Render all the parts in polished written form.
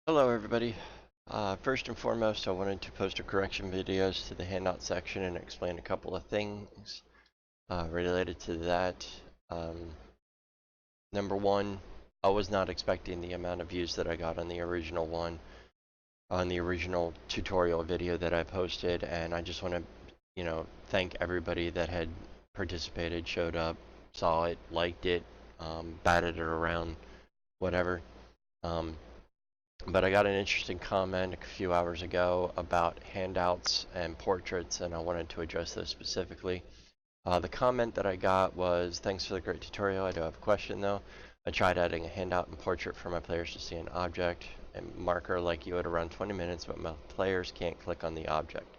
Hello everybody. First and foremost, I wanted to post a correction videos to the handout section and explain a couple of things related to that. Um, Number one, I was not expecting the amount of views that I got on the original tutorial video that I posted, and I just want to, thank everybody that had participated, showed up, saw it, liked it, batted it around, whatever. Um, But I got an interesting comment a few hours ago about handouts and portraits, and I wanted to address those specifically. The comment that I got was, "Thanks for the great tutorial. I do have a question though. I tried adding a handout and portrait for my players to see an object and marker like you at around 20 minutes, but my players can't click on the object.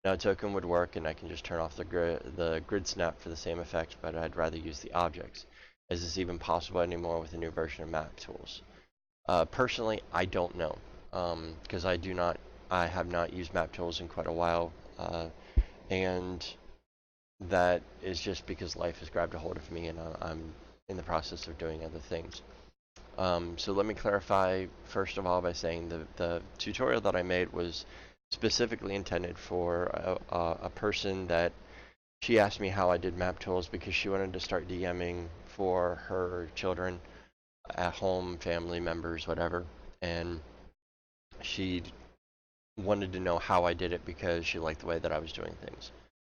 Now a token would work, and I can just turn off the grid snap for the same effect, but I'd rather use the objects. Is this even possible anymore with the new version of map tools?" Personally, I don't know, because I have not used map tools in quite a while, and that is just because life has grabbed a hold of me, and I'm in the process of doing other things. So let me clarify first of all by saying the tutorial that I made was specifically intended for a person that she asked me how I did map tools because she wanted to start DMing for her children at home, family members, whatever, and she wanted to know how I did it because she liked the way that I was doing things.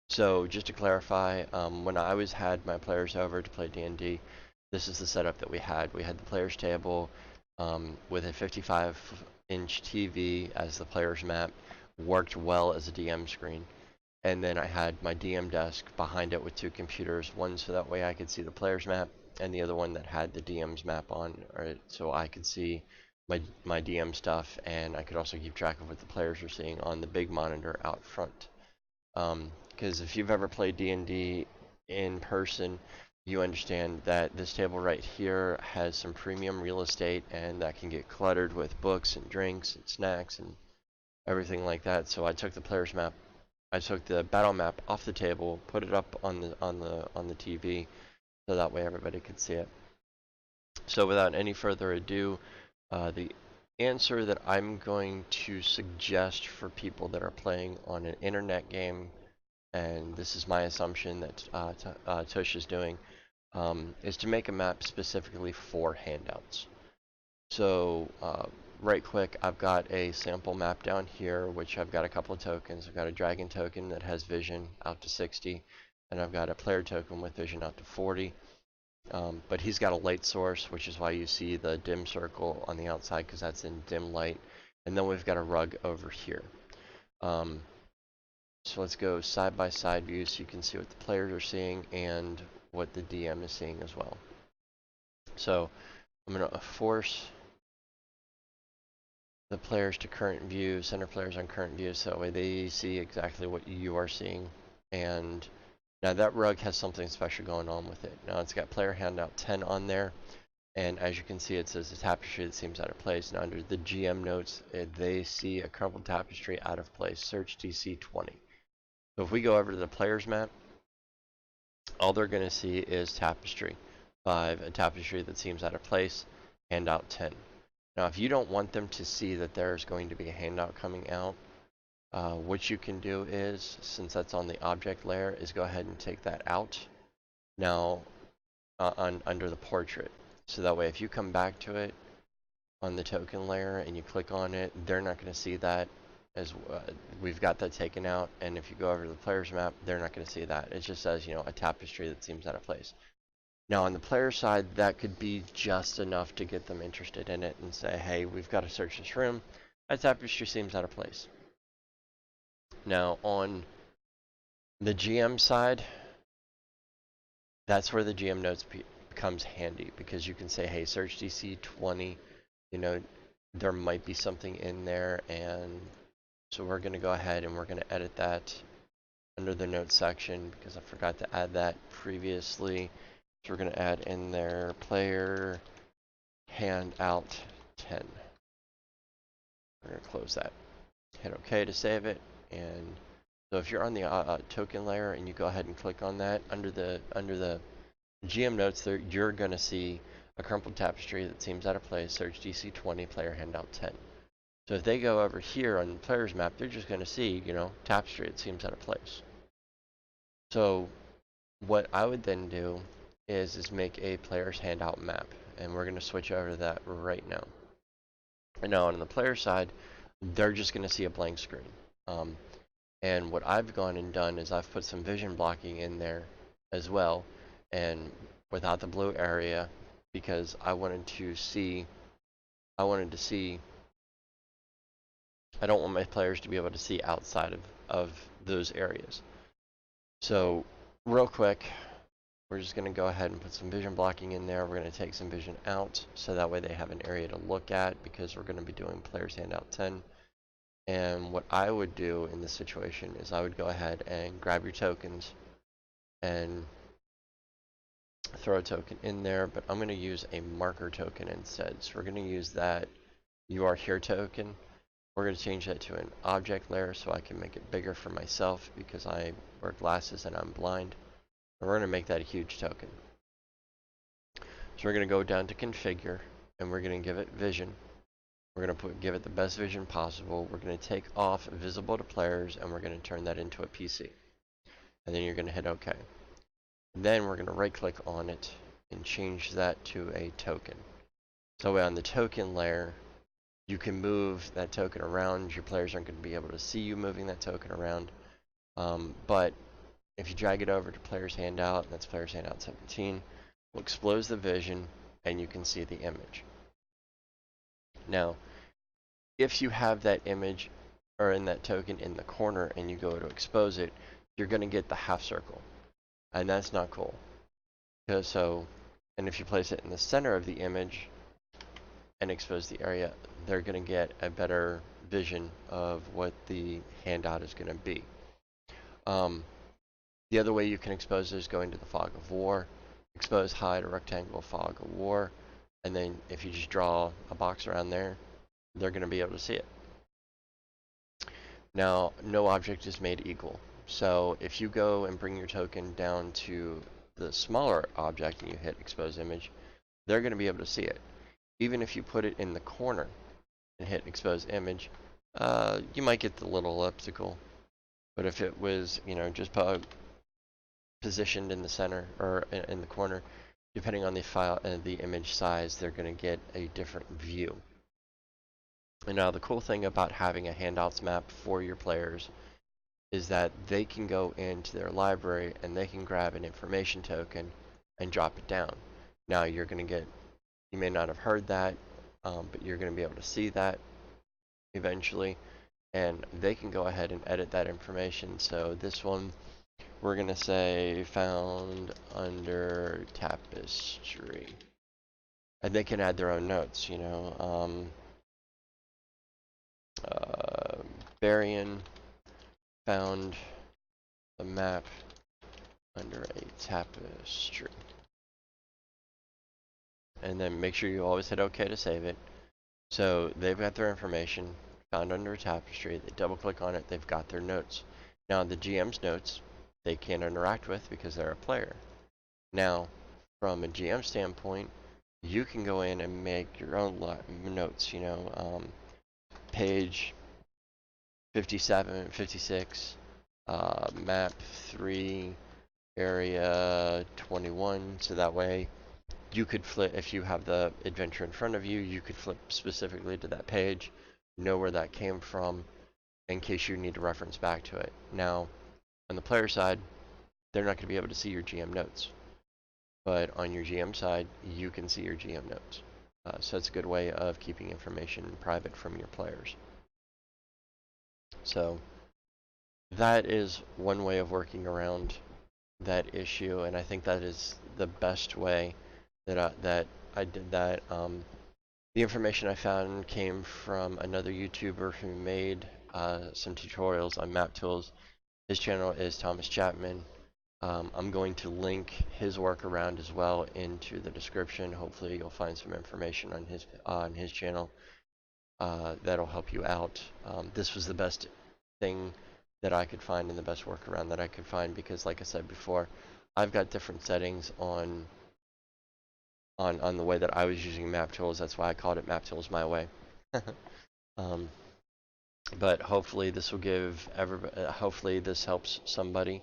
So just to clarify, when I had my players over to play D&D, this is the setup that we had. We had the players table with a 55-inch TV as the players map, worked well as a DM screen. And then I had my DM desk behind it with two computers, one so that way I could see the players map, and the other one that had the DM's map on, so I could see my DM stuff, and I could also keep track of what the players are seeing on the big monitor out front. Because if you've ever played D&D in person, you understand that this table right here has some premium real estate, and that can get cluttered with books and drinks and snacks and everything like that. So I took the battle map off the table, put it up on the TV, so that way everybody could see it. So without any further ado, the answer that I'm going to suggest for people that are playing on an internet game, and this is my assumption that Tush is doing, is to make a map specifically for handouts. So right quick, I've got a sample map down here, which I've got a couple of tokens. I've got a dragon token that has vision out to 60, and I've got a player token with vision out to 40. But he's got a light source, which is why you see the dim circle on the outside, because that's in dim light. And then we've got a rug over here. So let's go side by side view so you can see what the players are seeing and what the DM is seeing as well. So I'm going to force the players to current view, center players on current view, so that way they see exactly what you are seeing. And now that rug has something special going on with it. Now it's got player handout 10 on there, and as you can see it says a tapestry that seems out of place. Now under the GM notes, they see a crumpled tapestry out of place. Search DC 20. So if we go over to the player's map, all they're going to see is tapestry 5, a tapestry that seems out of place, handout 10. Now if you don't want them to see that there's going to be a handout coming out, what you can do is, since that's on the object layer, is go ahead and take that out now under the portrait. So that way if you come back to it on the token layer and you click on it, they're not going to see that, as we've got that taken out. And if you go over to the player's map, they're not going to see that. It just says, a tapestry that seems out of place. Now on the player side, that could be just enough to get them interested in it and say, hey, we've got to search this room. That tapestry seems out of place. Now on the GM side, that's where the GM notes becomes handy, because you can say, hey, search DC 20, there might be something in there, and so we're going to go ahead and we're going to edit that under the notes section because I forgot to add that previously. So we're going to add in there player handout 10. We're going to close that. Hit OK to save it. And so if you're on the token layer and you go ahead and click on that, under the GM notes there, you're going to see a crumpled tapestry that seems out of place. Search DC 20, player handout 10. So if they go over here on the player's map, they're just going to see, tapestry, it seems out of place. So what I would then do is make a player's handout map, and we're going to switch over to that right now. And now on the player side, they're just going to see a blank screen. And what I've gone and done is I've put some vision blocking in there as well, and without the blue area, because I wanted to see, I don't want my players to be able to see outside of those areas. So real quick, we're just going to go ahead and put some vision blocking in there. We're going to take some vision out so that way they have an area to look at, because we're going to be doing players handout 10. And what I would do in this situation is I would go ahead and grab your tokens and throw a token in there, but I'm going to use a marker token instead. So we're going to use that "you are here" token. We're going to change that to an object layer so I can make it bigger for myself, because I wear glasses and I'm blind. And we're going to make that a huge token. So we're going to go down to configure, and we're going to give it vision. We're going to give it the best vision possible. We're going to take off visible to players, and we're going to turn that into a PC. And then you're going to hit OK. Then we're going to right click on it and change that to a token. So on the token layer, you can move that token around. Your players aren't going to be able to see you moving that token around. But if you drag it over to player's handout, and that's player's handout 17, we'll expose the vision and you can see the image. Now, if you have that image or in that token in the corner and you go to expose it, you're going to get the half circle, and that's not cool. And if you place it in the center of the image and expose the area, they're going to get a better vision of what the handout is going to be. The other way you can expose it is going to the fog of war, expose, hide a rectangle fog of war, and then if you just draw a box around there, they're going to be able to see it. Now, no object is made equal. So if you go and bring your token down to the smaller object and you hit expose image, they're going to be able to see it. Even if you put it in the corner and hit expose image, you might get the little elliptical. But if it was, just positioned in the center or in the corner, depending on the file and the image size, they're going to get a different view. And now the cool thing about having a handouts map for your players is that they can go into their library and they can grab an information token and drop it down. Now you may not have heard that, but you're going to be able to see that eventually, and they can go ahead and edit that information. So this one, we're going to say found under tapestry, and they can add their own notes. Barian found the map under a tapestry, and then make sure you always hit OK to save it. So they've got their information found under a tapestry. They double click on it, they've got their notes. Now the GM's notes they can't interact with because they're a player. Now from a GM standpoint, you can go in and make your own notes, page 57, 56, map 3, area 21, so that way you could flip, if you have the adventure in front of you, you could flip specifically to that page, know where that came from, in case you need to reference back to it. Now, on the player side, they're not going to be able to see your GM notes. But on your GM side, you can see your GM notes. So it's a good way of keeping information private from your players. So that is one way of working around that issue, and I think that is the best way that I did that. The information I found came from another YouTuber who made some tutorials on map tools. His channel is Thomas Chapman. I'm going to link his workaround as well into the description. Hopefully you'll find some information on his channel that'll help you out. This was the best thing that I could find and the best workaround that I could find, because like I said before, I've got different settings on the way that I was using map tools. That's why I called it Map Tools My Way. Um, but hopefully this will give everybody, hopefully this helps somebody.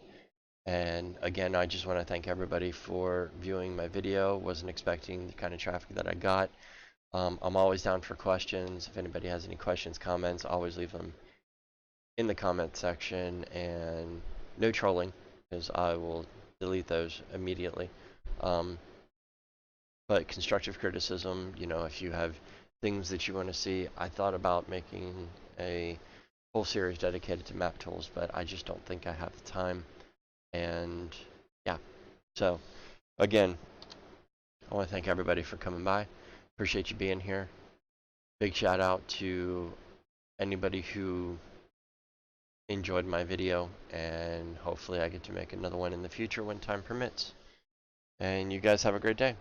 And again, I just want to thank everybody for viewing my video. Wasn't expecting the kind of traffic that I got. I'm always down for questions. If anybody has any questions, comments, always leave them in the comment section, and no trolling, because I will delete those immediately. Um, but constructive criticism, if you have things that you want to see, I thought about making a whole series dedicated to map tools, but I just don't think I have the time. And yeah, so again, I want to thank everybody for coming by. Appreciate you being here. Big shout out to anybody who enjoyed my video, and hopefully I get to make another one in the future when time permits. And you guys have a great day.